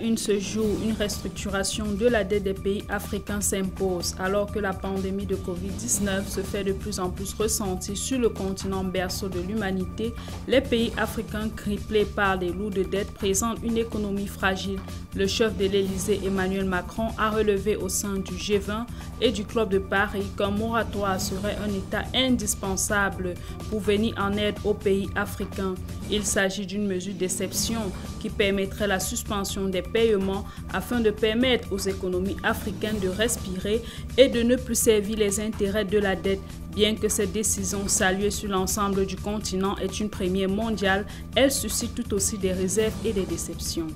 une ce jour, une restructuration de la dette des pays africains s'impose alors que la pandémie de Covid-19 se fait de plus en plus ressentir sur le continent berceau de l'humanité. Les pays africains criblés par des lourdes dettes présentent une économie fragile. Le chef de l'Élysée, Emmanuel Macron, a relevé au sein du G20 et du Club de Paris qu'un moratoire serait un état indispensable pour venir en aide aux pays africains. Il s'agit d'une mesure d'exception qui permettrait la suspension des paiements afin de permettre aux économies africaines de respirer et de ne plus servir les intérêts de la dette. Bien que cette décision saluée sur l'ensemble du continent est une première mondiale, elle suscite tout aussi des réserves et des déceptions.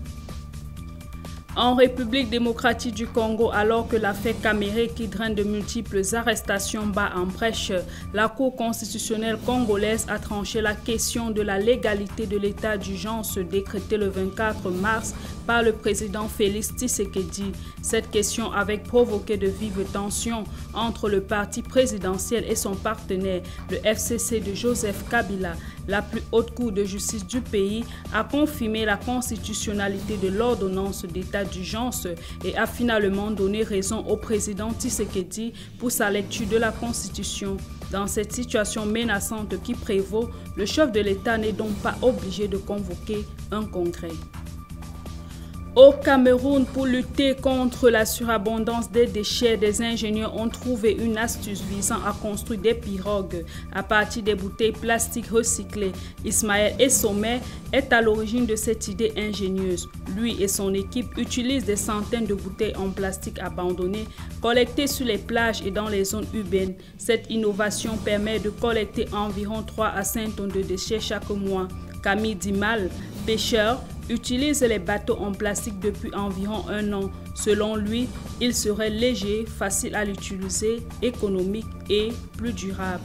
En République démocratique du Congo, alors que l'affaire Caméré qui draine de multiples arrestations bat en brèche, la Cour constitutionnelle congolaise a tranché la question de la légalité de l'état d'urgence décrété le 24 mars par le président Félix Tshisekedi. Cette question avait provoqué de vives tensions entre le parti présidentiel et son partenaire, le FCC de Joseph Kabila. La plus haute cour de justice du pays a confirmé la constitutionnalité de l'ordonnance d'état d'urgence et a finalement donné raison au président Tshisekedi pour sa lecture de la Constitution. Dans cette situation menaçante qui prévaut, le chef de l'État n'est donc pas obligé de convoquer un congrès. Au Cameroun, pour lutter contre la surabondance des déchets, des ingénieurs ont trouvé une astuce visant à construire des pirogues à partir des bouteilles plastiques recyclées. Ismaël Essomé est à l'origine de cette idée ingénieuse. Lui et son équipe utilisent des centaines de bouteilles en plastique abandonnées, collectées sur les plages et dans les zones urbaines. Cette innovation permet de collecter environ 3 à 5 tonnes de déchets chaque mois. Camille Dimal, pêcheur, utilise les bateaux en plastique depuis environ 1 an. Selon lui, il serait léger, facile à l'utiliser, économique et plus durable.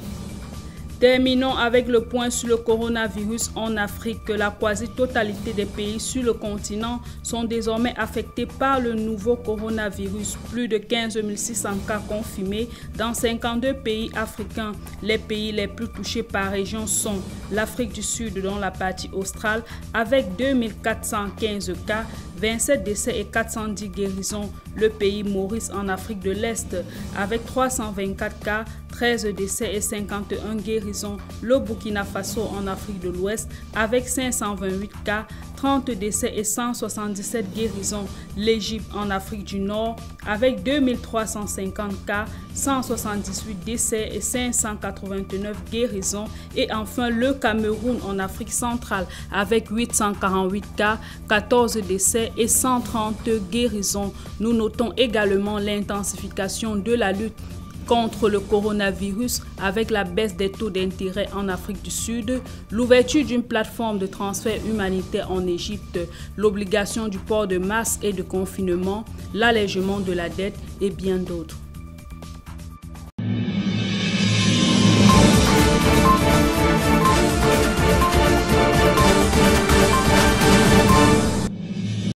Terminons avec le point sur le coronavirus en Afrique. La quasi-totalité des pays sur le continent sont désormais affectés par le nouveau coronavirus. Plus de 15 600 cas confirmés dans 52 pays africains. Les pays les plus touchés par région sont l'Afrique du Sud dans la partie australe avec 2415 cas, 27 décès et 410 guérisons. Le pays Maurice en Afrique de l'Est avec 324 cas, 13 décès et 51 guérisons. Le Burkina Faso en Afrique de l'Ouest avec 528 cas, 30 décès et 177 guérisons. L'Égypte en Afrique du Nord avec 2350 cas, 178 décès et 589 guérisons. Et enfin le Cameroun en Afrique centrale avec 848 cas, 14 décès et 130 guérisons. Nous notons également l'intensification de la lutte contre le coronavirus avec la baisse des taux d'intérêt en Afrique du Sud, l'ouverture d'une plateforme de transfert humanitaire en Égypte, l'obligation du port de masques et de confinement, l'allègement de la dette et bien d'autres.